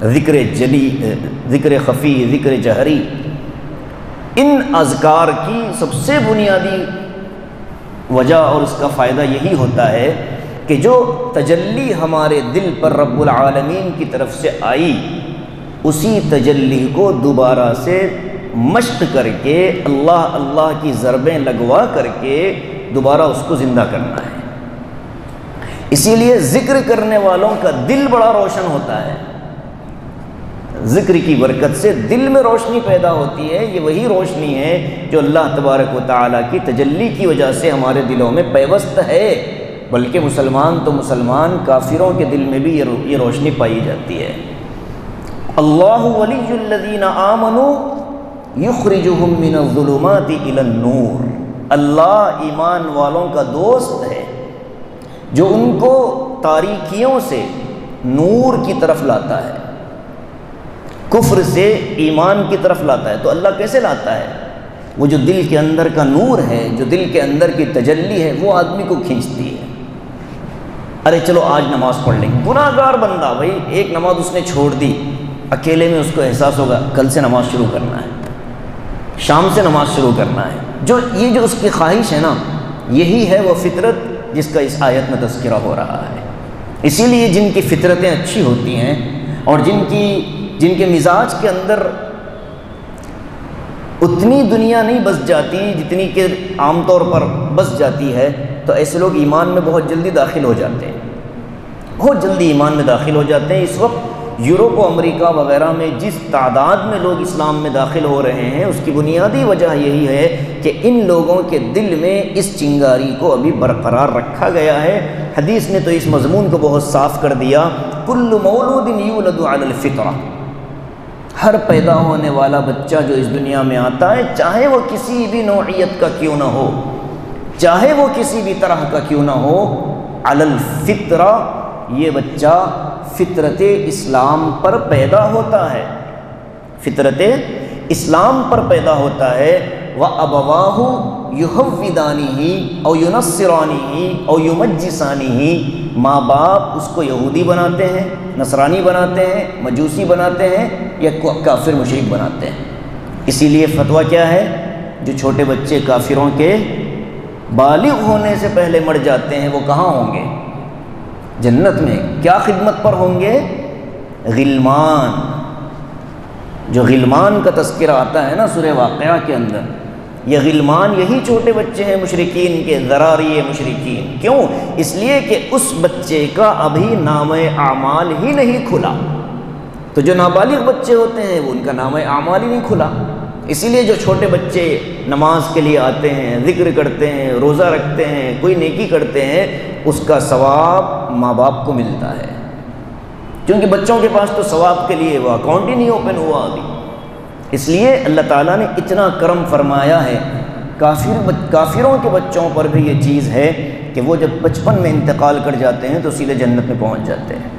ذکر جلی، ذکر خفی، ذکر جہری، ان اذکار کی سب سے بنیادی وجہ اور اس کا فائدہ یہی ہوتا ہے کہ جو تجلی ہمارے دل پر رب العالمین کی طرف سے آئی، اسی تجلی کو دوبارہ سے مشق کر کے اللہ اللہ کی ضربیں لگوا کر کے دوبارہ اس کو زندہ کرنا ہے۔ اسی لیے ذکر کرنے والوں کا دل بڑا روشن ہوتا ہے، ذکر کی برکت سے دل میں روشنی پیدا ہوتی ہے۔ یہ وہی روشنی ہے جو اللہ تبارک و تعالیٰ کی تجلی کی وجہ سے ہمارے دلوں میں پیوست ہے، بلکہ مسلمان تو مسلمان، کافروں کے دل میں بھی یہ روشنی پائی جاتی ہے۔ اللہ ولی الذین آمنوا یخرجہم من الظلمات الی النور، اللہ ایمان والوں کا دوست ہے جو ان کو تاریکیوں سے نور کی طرف لاتا ہے، کفر سے ایمان کی طرف لاتا ہے۔ تو اللہ کیسے لاتا ہے؟ وہ جو دل کے اندر کا نور ہے، جو دل کے اندر کی تجلی ہے، وہ آدمی کو کھینچتی ہے۔ ارے چلو آج نماز پڑھ لیں، گناہ گار بندہ، بھائی ایک نماز اس نے چھوڑ دی، اکیلے میں اس کو احساس ہوگا کل سے نماز شروع کرنا ہے، شام سے نماز شروع کرنا ہے۔ یہ جو اس کی خواہش ہے نا، یہی ہے وہ فطرت جس کا اس آیت میں تذکرہ ہو رہا ہے۔ اسی لیے جن کی فطرتیں اچھی ہوتی ہیں اور جن کے مزاج کے اندر اتنی دنیا نہیں بس جاتی جتنی کہ عام طور پر بس جاتی ہے، تو ایسے لوگ ایمان میں بہت جلدی داخل ہو جاتے ہیں، بہت جلدی ایمان میں داخل ہو جاتے ہیں۔ اس وقت یورپ و امریکہ وغیرہ میں جس تعداد میں لوگ اسلام میں داخل ہو رہے ہیں، اس کی بنیادی وجہ یہی ہے کہ ان لوگوں کے دل میں اس چنگاری کو ابھی برقرار رکھا گیا ہے۔ حدیث نے تو اس مضمون کو بہت صاف کر دیا، کل مولود یولد علی الفطرہ، ہر پیدا ہونے والا بچہ جو اس دنیا میں آتا ہے، چاہے وہ کسی بھی نوعیت کا کیوں نہ ہو، چاہے وہ کسی بھی طرح کا کیوں نہ ہو، علی الفطرہ، یہ بچہ فطرت اسلام پر پیدا ہوتا ہے، فطرت اسلام پر پیدا ہوتا ہے۔ وَأَبَوَاهُ يُحَوِّدَانِهِ أَوْ يُنَصِّرَانِهِ أَوْ يُمَجِّسَانِهِ، ماں باپ اس کو یہودی بناتے ہیں، نصرانی بناتے ہیں، مجوسی بناتے ہیں، یا کافر مشرک بناتے ہیں۔ اسی لیے فتویٰ کیا ہے؟ جو چھوٹے بچے کافروں کے بالغ ہونے سے پہلے مر جاتے ہیں، وہ کہاں ہوں گے؟ جنت میں۔ کیا خدمت پر ہوں گے؟ غلمان۔ جو غلمان کا تذکرہ آتا ہے نا سورہ واقعہ کے اندر، یہ غلمان یہی چھوٹے بچے ہیں مشرکین کے، ذراریع مشرکین۔ کیوں؟ اس لیے کہ اس بچے کا ابھی نامہ اعمال ہی نہیں کھلا۔ تو جو نابالغ بچے ہوتے ہیں وہ ان کا نامہ اعمال ہی نہیں کھلا، اسی لیے جو چھوٹے بچے نماز کے لیے آتے ہیں، ذکر کرتے ہیں، روزہ رکھتے ہیں، کوئی نیکی کرتے ہیں، اس کا ثواب ماں باپ کو ملتا ہے، کیونکہ بچوں کے پاس تو ثواب کے لیے وہ اکاؤنٹ ہی نہیں اوپن ہوا ابھی۔ اس لیے اللہ تعالیٰ نے اتنا کرم فرمایا ہے کافروں کے بچوں پر بھی یہ چیز ہے کہ وہ جب بچپن میں انتقال کر جاتے ہیں تو سیدھے جنت میں پہنچ جاتے ہیں،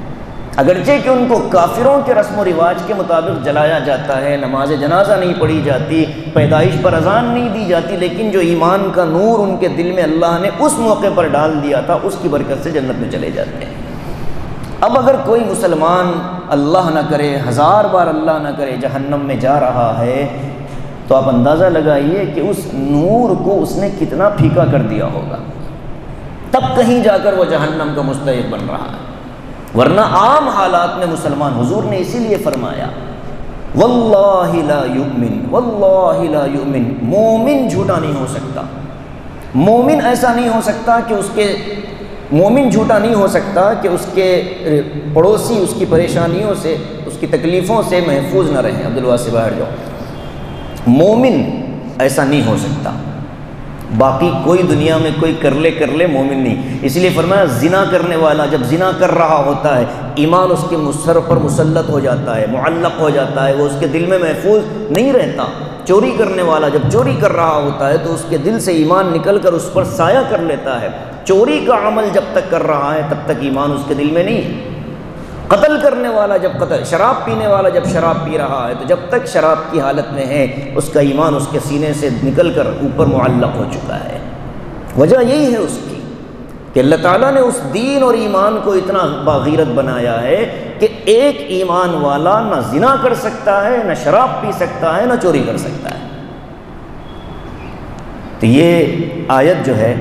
اگرچہ کہ ان کو کافروں کے رسم و رواج کے مطابق جلایا جاتا ہے، نماز جنازہ نہیں پڑھی جاتی، پیدائش پر اذان نہیں دی جاتی، لیکن جو ایمان کا نور ان کے دل میں اللہ نے اس موقع پر ڈال دیا تھا، اس کی برکت سے جنت میں چلے جاتے ہیں۔ اب اگر کوئی مسلمان اللہ نہ کرے، 1000 بار اللہ نہ کرے، جہنم میں جا رہا ہے، تو آپ اندازہ لگائیے کہ اس نور کو اس نے کتنا پھیکا کر دیا ہوگا، تب کہیں جا کر وہ جہنم کا مستحق بن رہا ہے۔ ورنہ عام حالات میں مسلمان، حضور نے اسی لیے فرمایا واللہ لا یؤمن، واللہ لا یؤمن، مومن جھوٹا نہیں ہو سکتا، مومن ایسا نہیں ہو سکتا کہ مومن جھوٹا نہیں ہو سکتا کہ اس کے پڑوسی اس کی پریشانیوں سے، اس کی تکلیفوں سے محفوظ نہ رہیں۔ عبدالواسع باہر جاؤ، مومن ایسا نہیں ہو سکتا، باقی کوئی دنیا میں کوئی کر لے مومن نہیں۔ اس لیے فرمایا زنا کرنے والا جب زنا کر رہا ہوتا ہے، ایمان اس کے سر پر مسلط ہو جاتا ہے، معلق ہو جاتا ہے، وہ اس کے دل میں محفوظ نہیں رہتا۔ چوری کرنے والا جب چوری کر رہا ہوتا ہے تو اس کے دل سے ایمان نکل کر اس پر سایہ کر لیتا ہے۔ چوری کا عمل جب تک کر رہا ہے تب تک ایمان اس کے دل میں نہیں ہے۔ قتل کرنے والا جب شراب پینے والا جب شراب پی رہا ہے تو جب تک شراب کی حالت میں ہے اس کا ایمان اس کے سینے سے نکل کر اوپر معلق ہو چکا ہے۔ وجہ یہی ہے اس کی کہ اللہ تعالیٰ نے اس دین اور ایمان کو اتنا باغیرت بنایا ہے کہ ایک ایمان والا نہ زنا کر سکتا ہے، نہ شراب پی سکتا ہے، نہ چوری کر سکتا ہے۔ تو یہ آیت جو ہے،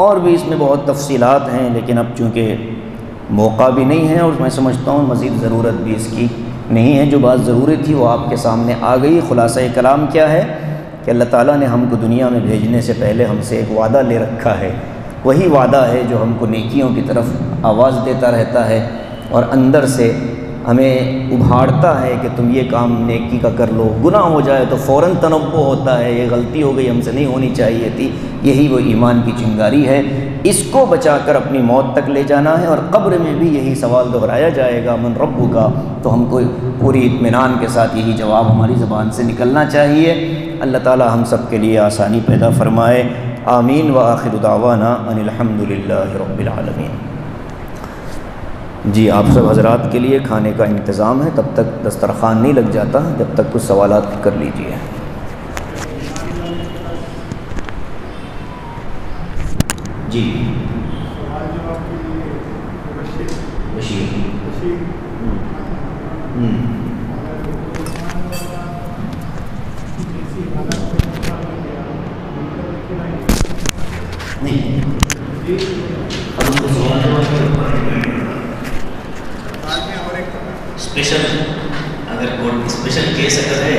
اور بھی اس میں بہت تفصیلات ہیں، لیکن اب چونکہ موقع بھی نہیں ہے اور میں سمجھتا ہوں مزید ضرورت بھی اس کی نہیں ہے، جو بات ضروری تھی وہ آپ کے سامنے آ گئی۔ خلاصہ کلام کیا ہے کہ اللہ تعالیٰ نے ہم کو دنیا میں بھیجنے سے پہلے ہم سے ایک وعدہ لے رکھا ہے، وہی وعدہ ہے جو ہم کو نیکیوں کی طرف آواز دیتا رہتا ہے اور اندر سے ہمیں ابھارتا ہے کہ تم یہ کام نیکی کا کر لو، گناہ ہو جائے تو فوراً تنبہ ہوتا ہے یہ غلطی ہو گئی، ہم سے نہیں ہونی چاہیے تھی۔ یہی وہ ایمان کی چنگاری ہے، اس کو بچا کر اپنی موت تک لے جانا ہے، اور قبر میں بھی یہی سوال دہرایا جائے گا من ربک کا، تو ہم کو پوری اطمینان کے ساتھ یہی جواب ہماری زبان سے نکلنا چاہیے۔ اللہ تعالی ہم سب کے لیے آسانی پیدا فرمائے، آمین۔ وآخر دعوانا ان الحمد للہ رب العالمین۔ جی آپ سب حضرات کے لیے کھانے کا انتظام ہے، تب تک دسترخوان نہیں لگ جاتا، جب تک کچھ سوالات کر لیجیے۔ جی بشیر نہیں اسپیشل، اگر کوئی اسپیشل کیس اگر ہے